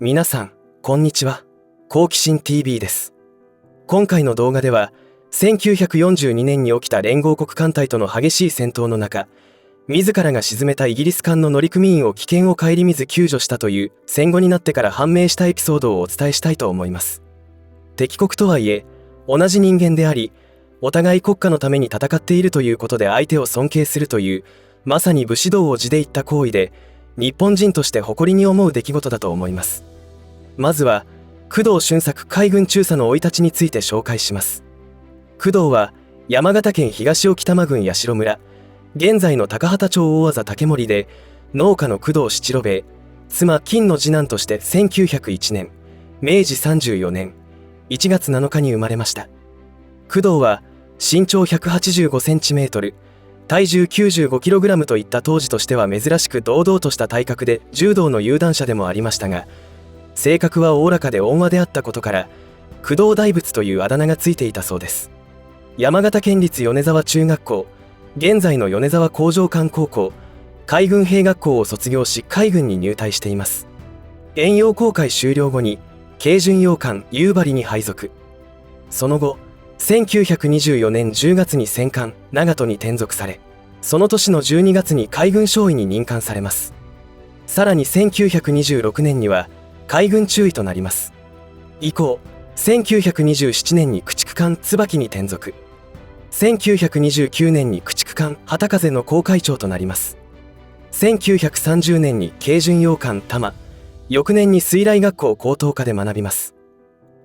皆さん、こんにちは。好奇心 TV です。今回の動画では、1942年に起きた連合国艦隊との激しい戦闘の中、自らが沈めたイギリス艦の乗組員を危険を顧みず救助したという戦後になってから判明したエピソードをお伝えしたいと思います。敵国とはいえ、同じ人間であり、お互い国家のために戦っているということで相手を尊敬するという、まさに武士道を地で言った行為で、日本人として誇りに思う出来事だと思います。まずは、工藤俊作海軍中佐の生い立ちについて紹介します。工藤は、山形県東置賜郡八代村、現在の高畑町大字竹森で、農家の工藤七郎兵衛、妻金の次男として1901年、明治34年、1月7日に生まれました。工藤は、身長185センチメートル、体重95キログラムといった当時としては珍しく堂々とした体格で柔道の有段者でもありましたが、性格はおおらかで温和であったことから、工藤大仏というあだ名がついていたそうです。山形県立米沢中学校、現在の米沢工場艦高校、海軍兵学校を卒業し海軍に入隊しています。遠洋航海終了後に、軽巡洋艦夕張に配属。その後、1924年10月に戦艦長門に転属され、その年の12月に海軍少尉に任官されます。さらに1926年には海軍中尉となります。以降、1927年に駆逐艦椿に転属。1929年に駆逐艦旗風の航海長となります。1930年に軽巡洋艦多摩、翌年に水雷学校高等科で学びます。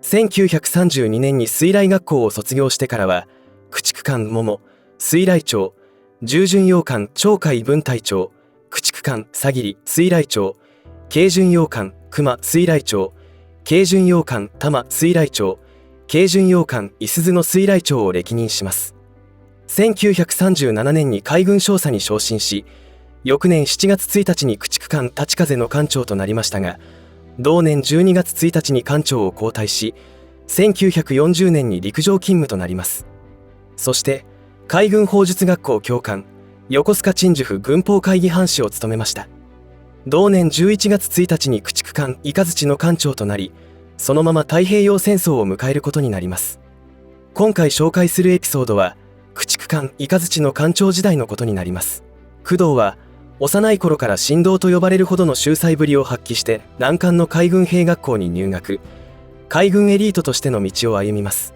1932年に水雷学校を卒業してからは、駆逐艦桃、水雷長、重巡洋艦鳥海分隊長、駆逐艦さぎり水雷長、軽巡洋艦熊水雷長、軽巡洋艦多摩水雷長、軽巡洋艦いすゞの水雷長を歴任します。1937年に海軍少佐に昇進し、翌年7月1日に駆逐艦立風の艦長となりましたが、同年12月1日に艦長を交代し、1940年に陸上勤務となります。そして、海軍砲術学校教官、横須賀鎮守府軍法会議藩士を務めました。同年11月1日に駆逐艦イカズチの艦長となり、そのまま太平洋戦争を迎えることになります。今回紹介するエピソードは、駆逐艦イカズチの艦長時代のことになります。工藤は、幼い頃から神童と呼ばれるほどの秀才ぶりを発揮して難関の海軍兵学校に入学、海軍エリートとしての道を歩みます。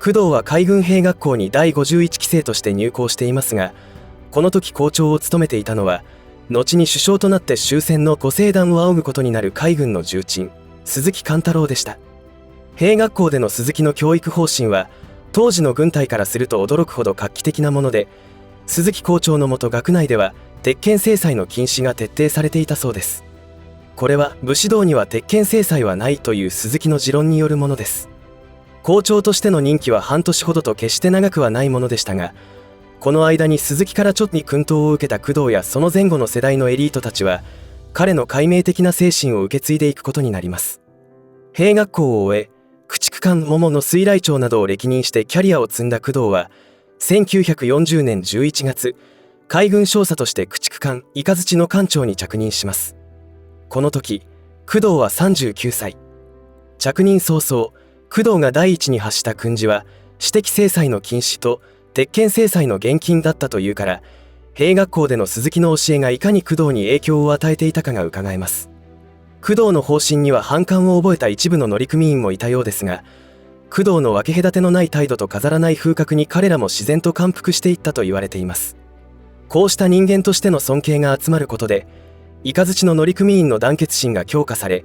工藤は海軍兵学校に第51期生として入校していますが、この時校長を務めていたのは、後に首相となって終戦のご聖断を仰ぐことになる海軍の重鎮、鈴木貫太郎でした。兵学校での鈴木の教育方針は、当時の軍隊からすると驚くほど画期的なもので、鈴木校長のもと学内では、鉄拳制裁の禁止が徹底されていたそうです。これは武士道には鉄拳制裁はないという鈴木の持論によるものです。校長としての任期は半年ほどと決して長くはないものでしたが、この間に鈴木からちょっとに薫陶を受けた工藤やその前後の世代のエリートたちは、彼の開明的な精神を受け継いでいくことになります。兵学校を終え、駆逐艦桃の水雷長などを歴任してキャリアを積んだ工藤は、1940年11月、海軍少佐として駆逐艦イカズチの艦長に着任します。この時、工藤は39歳。着任早々、工藤が第一に発した訓示は、私的制裁の禁止と鉄拳制裁の厳禁だったというから、兵学校での鈴木の教えがいかに工藤に影響を与えていたかが伺えます。工藤の方針には反感を覚えた一部の乗組員もいたようですが、工藤の分け隔てのない態度と飾らない風格に彼らも自然と感服していったと言われています。こうした人間としての尊敬が集まることで、イカズチの乗組員の団結心が強化され、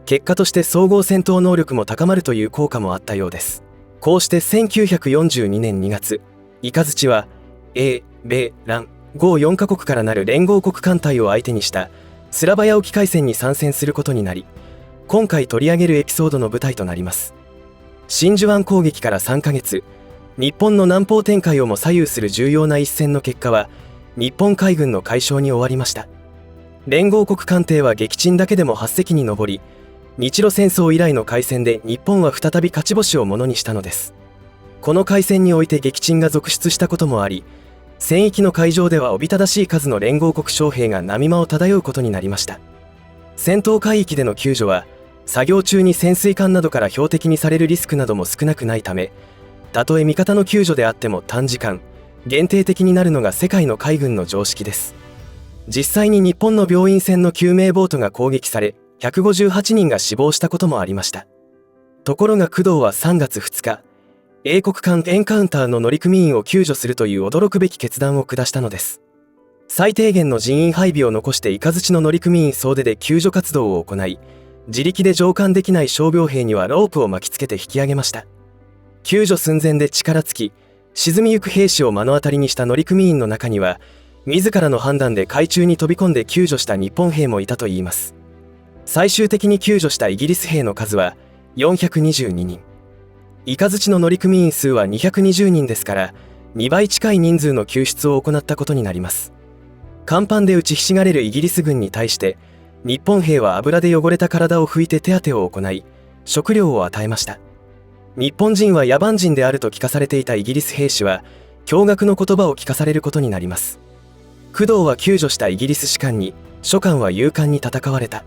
結果として総合戦闘能力も高まるという効果もあったようです。こうして1942年2月、イカズチは、英、米、蘭、豪4カ国からなる連合国艦隊を相手にしたスラバヤ沖海戦に参戦することになり、今回取り上げるエピソードの舞台となります。真珠湾攻撃から3ヶ月、日本の南方展開をも左右する重要な一戦の結果は、日本海軍の快勝に終わりました。連合国艦艇は撃沈だけでも8隻に上り、日露戦争以来の海戦で日本は再び勝ち星をものにしたのです。この海戦において撃沈が続出したこともあり、戦域の海上ではおびただしい数の連合国将兵が波間を漂うことになりました。戦闘海域での救助は作業中に潜水艦などから標的にされるリスクなども少なくないため、たとえ味方の救助であっても短時間限定的になるのが世界の海軍の常識です。実際に日本の病院船の救命ボートが攻撃され158人が死亡したこともありました。ところが工藤は3月2日、英国艦エンカウンターの乗組員を救助するという驚くべき決断を下したのです。最低限の人員配備を残してイカズチの乗組員総出で救助活動を行い、自力で乗艦できない傷病兵にはロープを巻きつけて引き上げました。救助寸前で力尽き沈みゆく兵士を目の当たりにした乗組員の中には、自らの判断で海中に飛び込んで救助した日本兵もいたといいます。最終的に救助したイギリス兵の数は422人。イカズチの乗組員数は220人ですから、2倍近い人数の救出を行ったことになります。甲板で打ちひしがれるイギリス軍に対して、日本兵は油で汚れた体を拭いて手当てを行い、食料を与えました。日本人は野蛮人であると聞かされていたイギリス兵士は、驚愕の言葉を聞かされることになります。工藤は救助したイギリス士官に、諸官は勇敢に戦われた。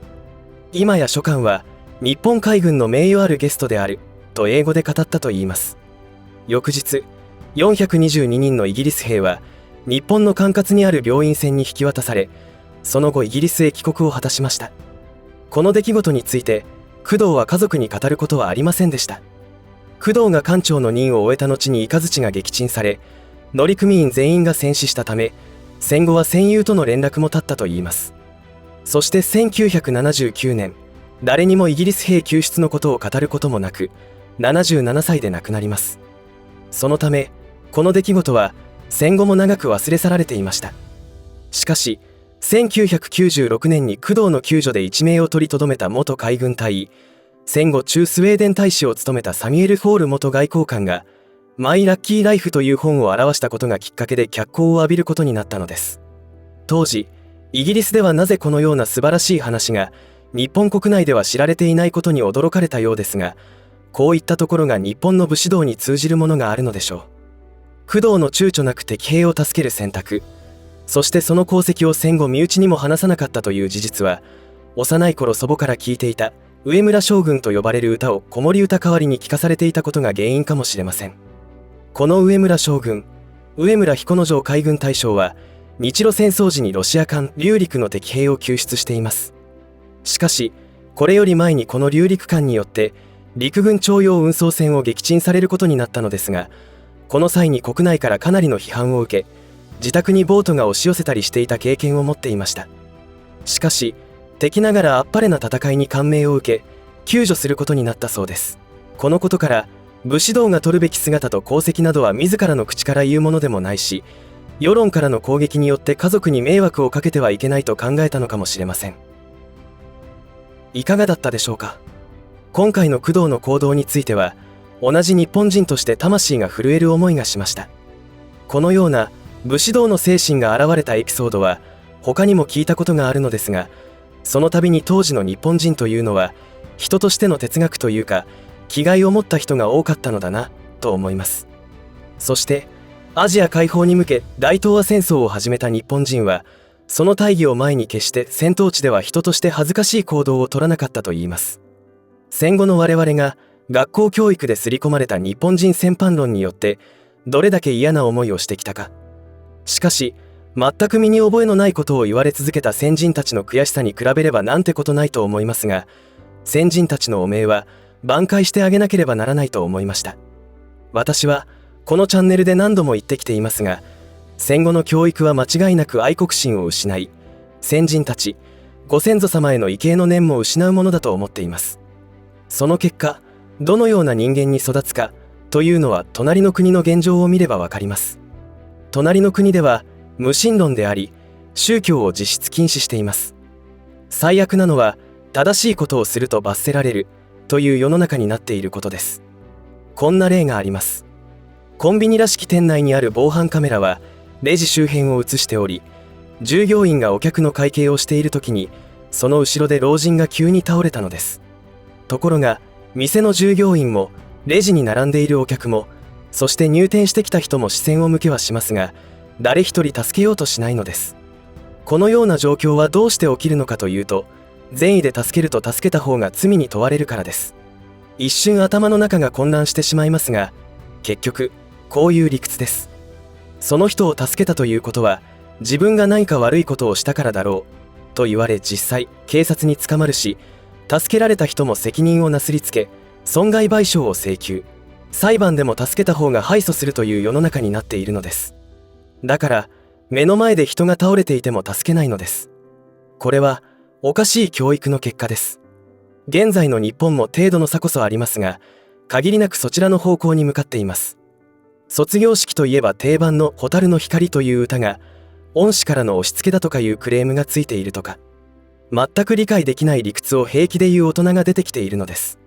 今や諸官は、日本海軍の名誉あるゲストである、と英語で語ったといいます。翌日、422人のイギリス兵は、日本の管轄にある病院船に引き渡され、その後イギリスへ帰国を果たしました。この出来事について、工藤は家族に語ることはありませんでした。工藤が艦長の任を終えた後にイカズチが撃沈され、乗組員全員が戦死したため、戦後は戦友との連絡も絶ったといいます。そして1979年、誰にもイギリス兵救出のことを語ることもなく、77歳で亡くなります。そのため、この出来事は戦後も長く忘れ去られていました。しかし、1996年に工藤の救助で一命を取り留めた元海軍大尉、戦後駐スウェーデン大使を務めたサミュエル・フォール元外交官が、マイ・ラッキー・ライフという本を表したことがきっかけで脚光を浴びることになったのです。当時、イギリスではなぜこのような素晴らしい話が日本国内では知られていないことに驚かれたようですが、こういったところが日本の武士道に通じるものがあるのでしょう。工藤の躊躇なく敵兵を助ける選択、そしてその功績を戦後身内にも話さなかったという事実は、幼い頃祖母から聞いていた上村将軍と呼ばれる歌を子守歌代わりに聞かされていたことが原因かもしれません。この上村将軍、上村彦之丞海軍大将は、日露戦争時にロシア艦龍陸の敵兵を救出しています。しかし、これより前にこの龍陸艦によって陸軍徴用運送船を撃沈されることになったのですが、この際に国内からかなりの批判を受け、自宅にボートが押し寄せたりしていた経験を持っていました。しかし、敵ながらあっぱれな戦いに感銘を受け、救助することになったそうです。このことから、武士道が取るべき姿と功績などは自らの口から言うものでもないし、世論からの攻撃によって家族に迷惑をかけてはいけないと考えたのかもしれません。いかがだったでしょうか。今回の工藤の行動については、同じ日本人として魂が震える思いがしました。このような武士道の精神が現れたエピソードは他にも聞いたことがあるのですが、その度に当時の日本人というのは人としての哲学というか気概を持った人が多かったのだなと思います。そしてアジア解放に向け大東亜戦争を始めた日本人は、その大義を前に決して戦闘地では人として恥ずかしい行動を取らなかったといいます。戦後の我々が学校教育で刷り込まれた日本人戦犯論によってどれだけ嫌な思いをしてきたか。しかし全く身に覚えのないことを言われ続けた先人たちの悔しさに比べればなんてことないと思いますが、先人たちの汚名は挽回してあげなければならないと思いました。私はこのチャンネルで何度も言ってきていますが、戦後の教育は間違いなく愛国心を失い、先人たちご先祖様への畏敬の念も失うものだと思っています。その結果、どのような人間に育つかというのは隣の国の現状を見ればわかります。隣の国では無神論であり、宗教を実質禁止しています。最悪なのは正しいことをすると罰せられるという世の中になっていることです。こんな例があります。コンビニらしき店内にある防犯カメラはレジ周辺を映しており、従業員がお客の会計をしている時にその後ろで老人が急に倒れたのです。ところが店の従業員もレジに並んでいるお客も、そして入店してきた人も視線を向けはしますが、誰一人助けようとしないのです。このような状況はどうして起きるのかというと、善意で助けると助けた方が罪に問われるからです。一瞬頭の中が混乱してしまいますが、結局こういう理屈です。その人を助けたということは自分が何か悪いことをしたからだろうと言われ、実際警察に捕まるし、助けられた人も責任をなすりつけ損害賠償を請求、裁判でも助けた方が敗訴するという世の中になっているのです。だから目の前で人が倒れていても助けないのです。これはおかしい教育の結果です。現在の日本も程度の差こそありますが、限りなくそちらの方向に向かっています。卒業式といえば定番の蛍の光という歌が恩師からの押し付けだとかいうクレームがついているとか、全く理解できない理屈を平気で言う大人が出てきているのです。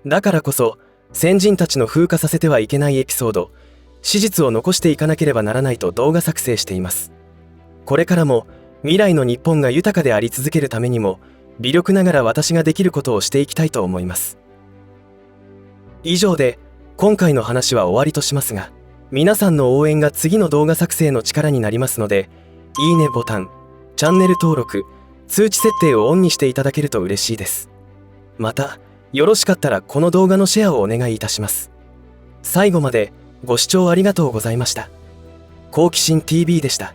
だからこそ先人たちの風化させてはいけないエピソード、史実を残していかなければならないと動画作成しています。これからも未来の日本が豊かであり続けるためにも、微力ながら私ができることをしていきたいと思います。以上で今回の話は終わりとしますが、皆さんの応援が次の動画作成の力になりますので、いいねボタン、チャンネル登録、通知設定をオンにしていただけると嬉しいです。またよろしかったらこの動画のシェアをお願いいたします。最後までご視聴ありがとうございました。好奇心 TV でした。